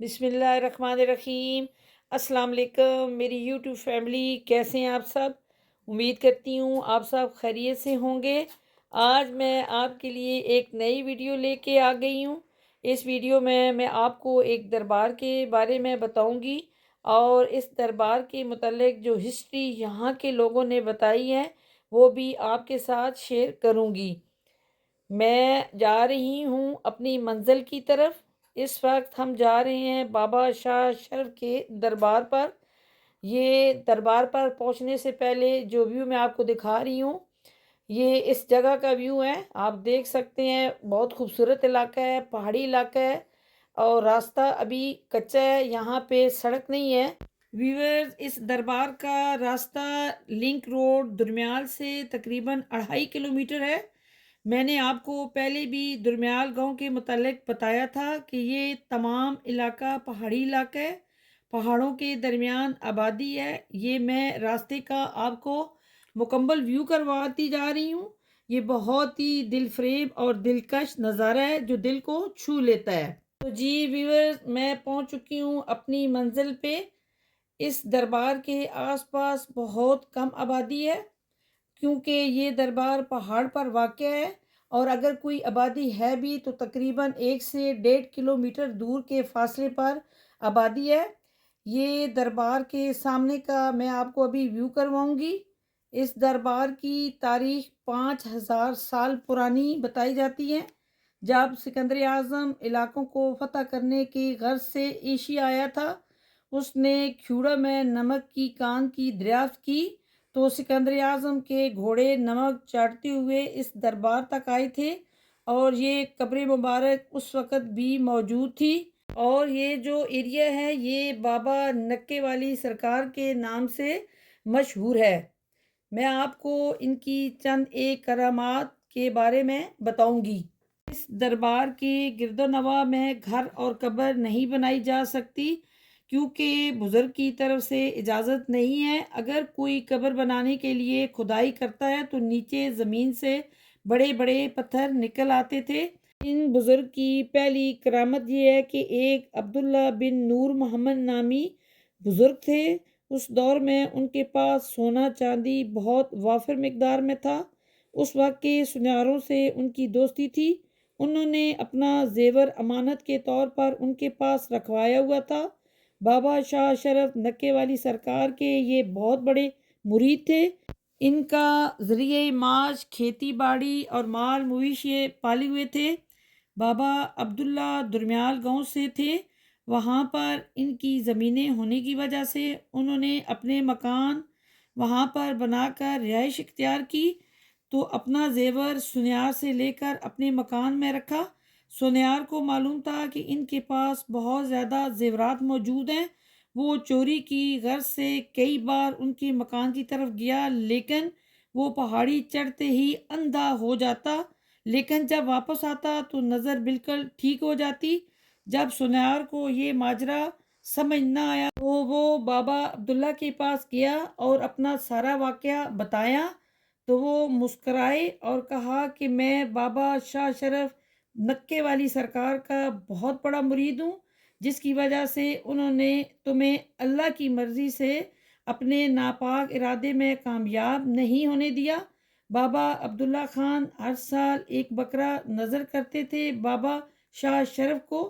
بسم اللہ الرحمن الرحیم۔ السلام علیکم میری یوٹیوب فیملی، کیسے ہیں آپ سب؟ امید کرتی ہوں آپ سب خیریت سے ہوں گے۔ آج میں آپ کے لیے ایک نئی ویڈیو لے کے آ گئی ہوں۔ اس ویڈیو میں آپ کو ایک دربار کے بارے میں بتاؤں گی اور اس دربار کے متعلق جو ہسٹری یہاں کے لوگوں نے بتائی ہے وہ بھی آپ کے ساتھ شیئر کروں گی۔ میں جا رہی ہوں اپنی منزل کی طرف۔ اس وقت ہم جا رہے ہیں بابا شاہ شرف کے دربار پر۔ یہ دربار پر پہنچنے سے پہلے جو ویو میں آپ کو دکھا رہی ہوں، یہ اس جگہ کا ویو ہے۔ آپ دیکھ سکتے ہیں بہت خوبصورت علاقہ ہے، پہاڑی علاقہ ہے اور راستہ ابھی کچا ہے، یہاں پہ سڑک نہیں ہے۔ ویورز، اس دربار کا راستہ لنک روڈ درمیال سے تقریباً 2.5 کلومیٹر ہے۔ میں نے آپ کو پہلے بھی درمیال گاؤں کے متعلق بتایا تھا کہ یہ تمام علاقہ پہاڑی علاقہ ہے، پہاڑوں کے درمیان آبادی ہے۔ یہ میں راستے کا آپ کو مکمل ویو کرواتی جا رہی ہوں۔ یہ بہت ہی دل فریب اور دلکش نظارہ ہے جو دل کو چھو لیتا ہے۔ تو جی ویورز، میں پہنچ چکی ہوں اپنی منزل پہ۔ اس دربار کے آس پاس بہت کم آبادی ہے کیونکہ یہ دربار پہاڑ پر واقع ہے، اور اگر کوئی آبادی ہے بھی تو تقریباً 1 سے 1.5 کلومیٹر دور کے فاصلے پر آبادی ہے۔ یہ دربار کے سامنے کا میں آپ کو ابھی ویو کرواؤں گی۔ اس دربار کی تاریخ 5000 سال پرانی بتائی جاتی ہے۔ جب سکندر اعظم علاقوں کو فتح کرنے کی غرض سے ایشیا آیا تھا، اس نے کھیوڑا میں نمک کی کان کی دریافت کی تو سکندر اعظم کے گھوڑے نمک چاٹتے ہوئے اس دربار تک آئے تھے، اور یہ قبر مبارک اس وقت بھی موجود تھی۔ اور یہ جو ایریا ہے یہ بابا نکے والی سرکار کے نام سے مشہور ہے۔ میں آپ کو ان کی چند ایک کرامات کے بارے میں بتاؤں گی۔ اس دربار کے گرد و نواح میں گھر اور قبر نہیں بنائی جا سکتی کیونکہ بزرگ کی طرف سے اجازت نہیں ہے۔ اگر کوئی قبر بنانے کے لیے کھدائی کرتا ہے تو نیچے زمین سے بڑے بڑے پتھر نکل آتے تھے۔ ان بزرگ کی پہلی کرامت یہ ہے کہ ایک عبداللہ بن نور محمد نامی بزرگ تھے۔ اس دور میں ان کے پاس سونا چاندی بہت وافر مقدار میں تھا۔ اس وقت کے سنیاروں سے ان کی دوستی تھی۔ انہوں نے اپنا زیور امانت کے طور پر ان کے پاس رکھوایا ہوا تھا۔ بابا شاہ شرف نکے والی سرکار کے یہ بہت بڑے مرید تھے۔ ان کا ذریعہ معاش کھیتی باڑی اور مال مویشی پالے ہوئے تھے۔ بابا عبداللہ درمیال گاؤں سے تھے۔ وہاں پر ان کی زمینیں ہونے کی وجہ سے انہوں نے اپنے مکان وہاں پر بنا کر رہائش اختیار کی، تو اپنا زیور سنیار سے لے کر اپنے مکان میں رکھا۔ سونیار کو معلوم تھا کہ ان کے پاس بہت زیادہ زیورات موجود ہیں۔ وہ چوری کی غرض سے کئی بار ان کے مکان کی طرف گیا، لیکن وہ پہاڑی چڑھتے ہی اندھا ہو جاتا، لیکن جب واپس آتا تو نظر بالکل ٹھیک ہو جاتی۔ جب سونیار کو یہ ماجرا سمجھ نہ آیا تو وہ بابا عبداللہ کے پاس گیا اور اپنا سارا واقعہ بتایا، تو وہ مسکرائے اور کہا کہ میں بابا شاہ شرف نکے والی سرکار کا بہت بڑا مرید ہوں، جس کی وجہ سے انہوں نے تمہیں اللہ کی مرضی سے اپنے ناپاک ارادے میں کامیاب نہیں ہونے دیا۔ بابا عبداللہ خان ہر سال ایک بکرا نظر کرتے تھے بابا شاہ شرف کو،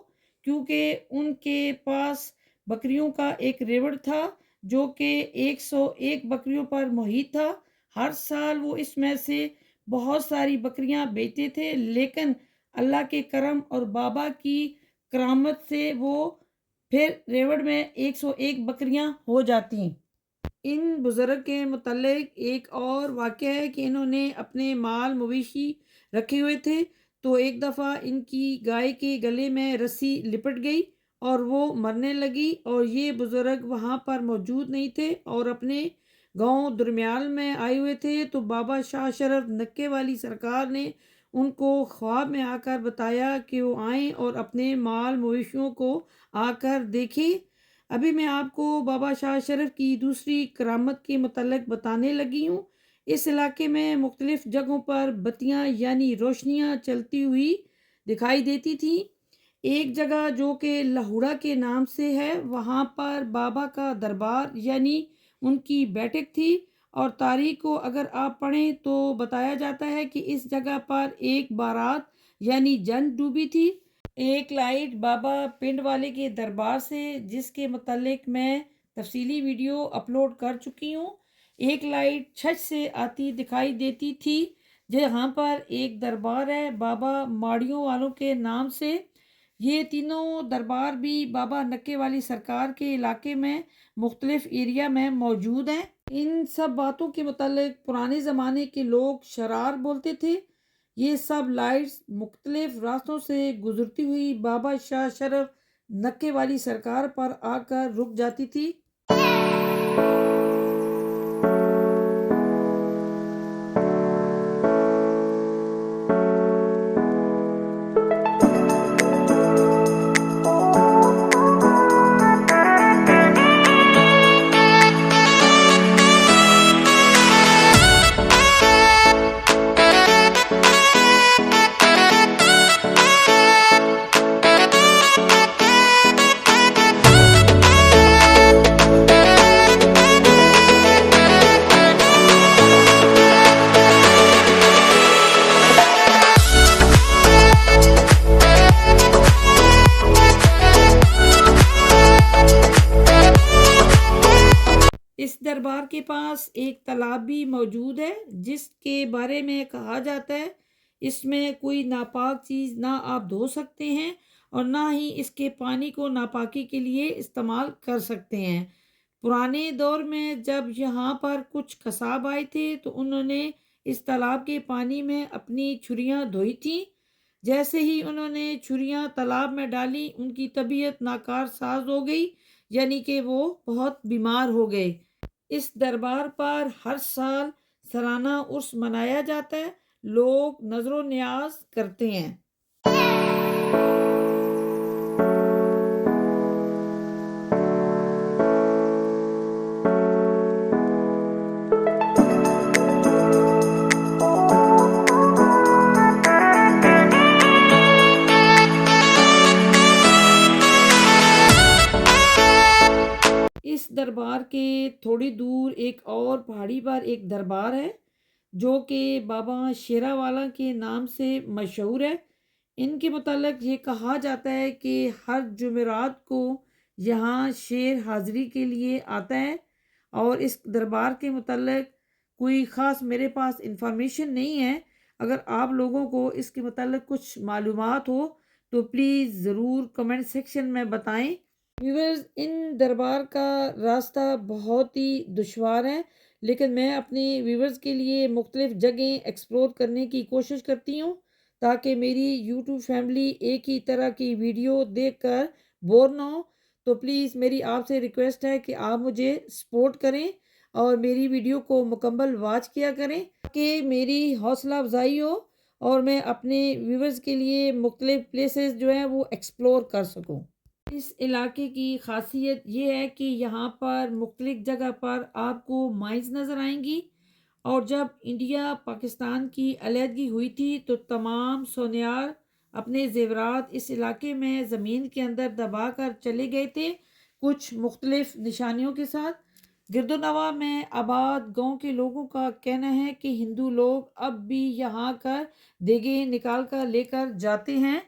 کیونکہ ان کے پاس بکریوں کا ایک ریوڑ تھا جو کہ 101 بکریوں پر محیط تھا۔ ہر سال وہ اس میں سے بہت ساری بکریاں بیچتے تھے، لیکن اللہ کے کرم اور بابا کی کرامت سے وہ پھر ریوڑ میں 101 بکریاں ہو جاتی۔ ان بزرگ کے متعلق ایک اور واقعہ ہے کہ انہوں نے اپنے مال مویشی رکھے ہوئے تھے، تو ایک دفعہ ان کی گائے کے گلے میں رسی لپٹ گئی اور وہ مرنے لگی، اور یہ بزرگ وہاں پر موجود نہیں تھے اور اپنے گاؤں درمیال میں آئے ہوئے تھے۔ تو بابا شاہ شرف نکے والی سرکار نے ان کو خواب میں آ کر بتایا کہ وہ آئیں اور اپنے مال مویشیوں کو آ کر دیکھیں۔ ابھی میں آپ کو بابا شاہ شرف کی دوسری کرامت کے متعلق بتانے لگی ہوں۔ اس علاقے میں مختلف جگہوں پر بتیاں یعنی روشنیاں چلتی ہوئی دکھائی دیتی تھیں۔ ایک جگہ جو کہ لہوڑا کے نام سے ہے، وہاں پر بابا کا دربار یعنی ان کی بیٹھک تھی، اور تاریخ کو اگر آپ پڑھیں تو بتایا جاتا ہے کہ اس جگہ پر ایک بارات یعنی جن ڈوبی تھی۔ ایک لائٹ بابا پنڈ والے کے دربار سے، جس کے متعلق میں تفصیلی ویڈیو اپلوڈ کر چکی ہوں، ایک لائٹ چھت سے آتی دکھائی دیتی تھی، جہاں پر ایک دربار ہے بابا ماڑیوں والوں کے نام سے۔ یہ تینوں دربار بھی بابا نکے والی سرکار کے علاقے میں مختلف ایریا میں موجود ہیں۔ ان سب باتوں کے متعلق پرانے زمانے کے لوگ شرار بولتے تھے۔ یہ سب لائٹس مختلف راستوں سے گزرتی ہوئی بابا شاہ شرف نکے والی سرکار پر آ کر رک جاتی تھی۔ اس دربار کے پاس ایک تالاب بھی موجود ہے، جس کے بارے میں کہا جاتا ہے اس میں کوئی ناپاک چیز نہ آپ دھو سکتے ہیں اور نہ ہی اس کے پانی کو ناپاکی کے لیے استعمال کر سکتے ہیں۔ پرانے دور میں جب یہاں پر کچھ قصاب آئے تھے تو انہوں نے اس تالاب کے پانی میں اپنی چھریاں دھوئی تھیں۔ جیسے ہی انہوں نے چھریاں تالاب میں ڈالی، ان کی طبیعت ناکار ساز ہو گئی، یعنی کہ وہ بہت بیمار ہو گئے۔ اس دربار پر ہر سال سالانہ عرس منایا جاتا ہے، لوگ نظر و نیاز کرتے ہیں۔ اس دربار کے تھوڑی دور ایک اور پہاڑی پر ایک دربار ہے جو کہ بابا شیرا والا کے نام سے مشہور ہے۔ ان کے متعلق یہ کہا جاتا ہے کہ ہر جمعرات کو یہاں شیر حاضری کے لیے آتا ہے، اور اس دربار کے متعلق کوئی خاص میرے پاس انفارمیشن نہیں ہے۔ اگر آپ لوگوں کو اس کے متعلق کچھ معلومات ہو تو پلیز ضرور کمنٹ سیکشن میں بتائیں۔ ویورز، ان دربار کا راستہ بہت ہی دشوار ہے، لیکن میں اپنے ویورز کے لیے مختلف جگہیں ایکسپلور کرنے کی کوشش کرتی ہوں تاکہ میری یوٹیوب فیملی ایک ہی طرح کی ویڈیو دیکھ کر بور نہ ہو۔ تو پلیز میری آپ سے ریکویسٹ ہے کہ آپ مجھے سپورٹ کریں اور میری ویڈیو کو مکمل واچ کیا کریں تاکہ میری حوصلہ افزائی ہو اور میں اپنے ویورز کے لیے مختلف پلیسز جو ہیں وہ ایکسپلور کر سکوں۔ اس علاقے کی خاصیت یہ ہے کہ یہاں پر مختلف جگہ پر آپ کو مائنز نظر آئیں گی، اور جب انڈیا پاکستان کی علیحدگی ہوئی تھی تو تمام سونیار اپنے زیورات اس علاقے میں زمین کے اندر دبا کر چلے گئے تھے، کچھ مختلف نشانیوں کے ساتھ۔ گرد و نواح میں آباد گاؤں کے لوگوں کا کہنا ہے کہ ہندو لوگ اب بھی یہاں کر دیگیں نکال کر لے کر جاتے ہیں۔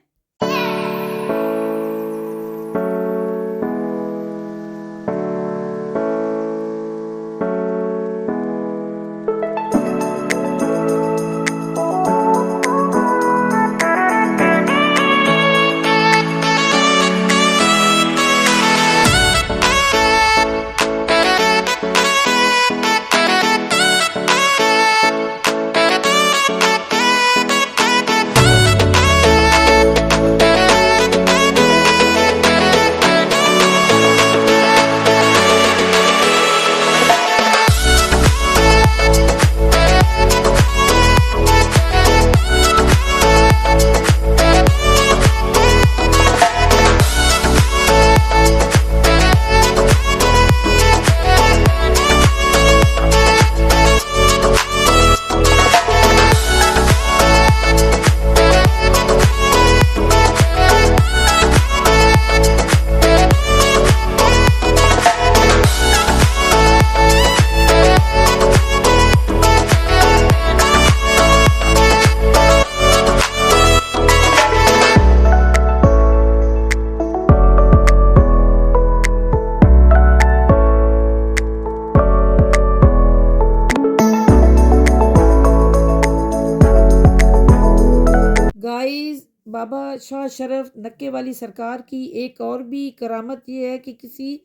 بابا شاہ شرف نکے والی سرکار کی ایک اور بھی کرامت یہ ہے کہ کسی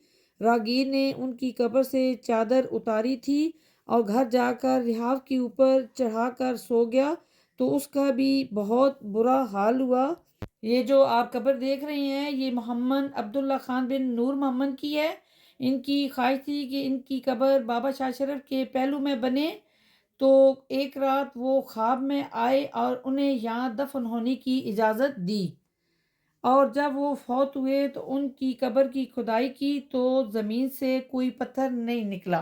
راگیر نے ان کی قبر سے چادر اتاری تھی اور گھر جا کر لحاف کے اوپر چڑھا کر سو گیا تو اس کا بھی بہت برا حال ہوا۔ یہ جو آپ قبر دیکھ رہے ہیں یہ محمد عبداللہ خان بن نور محمد کی ہے۔ ان کی خواہش تھی کہ ان کی قبر بابا شاہ شرف کے پہلو میں بنے، تو ایک رات وہ خواب میں آئے اور انہیں یہاں دفن ہونے کی اجازت دی، اور جب وہ فوت ہوئے تو ان کی قبر کی کھدائی کی تو زمین سے کوئی پتھر نہیں نکلا۔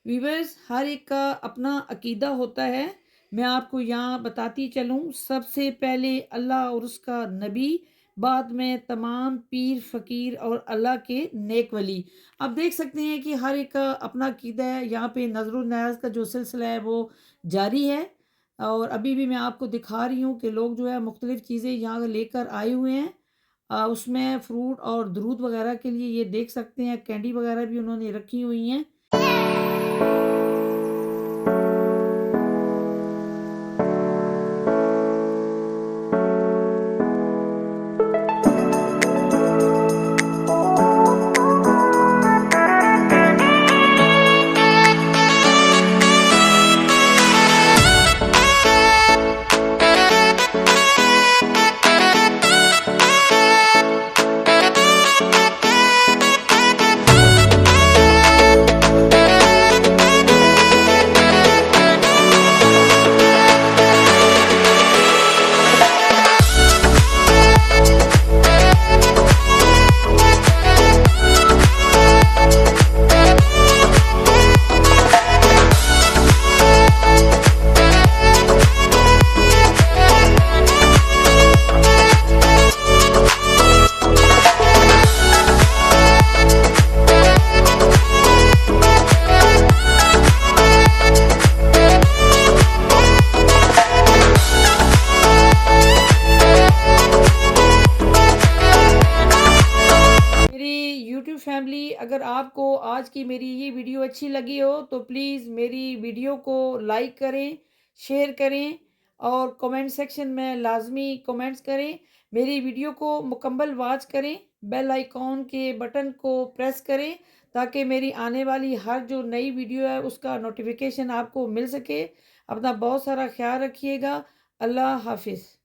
ویورز، ہر ایک کا اپنا عقیدہ ہوتا ہے، میں آپ کو یہاں بتاتی چلوں۔ سب سے پہلے اللہ اور اس کا نبی، بعد میں تمام پیر فقیر اور اللہ کے نیک ولی۔ آپ دیکھ سکتے ہیں کہ ہر ایک کا اپنا عقیدہ ہے۔ یہاں پہ نظر و نیاز کا جو سلسلہ ہے وہ جاری ہے، اور ابھی بھی میں آپ کو دکھا رہی ہوں کہ لوگ جو ہے مختلف چیزیں یہاں لے کر آئے ہوئے ہیں۔ اس میں فروٹ اور درود وغیرہ کے لیے یہ دیکھ سکتے ہیں کینڈی وغیرہ بھی انہوں نے رکھی ہوئی ہیں۔ فیملی، اگر آپ کو آج کی میری یہ ویڈیو اچھی لگی ہو تو پلیز میری ویڈیو کو لائک کریں، شیئر کریں اور کومنٹ سیکشن میں لازمی کومنٹس کریں۔ میری ویڈیو کو مکمل واچ کریں، بیل آئیکن کے بٹن کو پریس کریں تاکہ میری آنے والی ہر جو نئی ویڈیو ہے اس کا نوٹیفیکیشن آپ کو مل سکے۔ اپنا بہت سارا خیال رکھیے گا۔ اللہ حافظ۔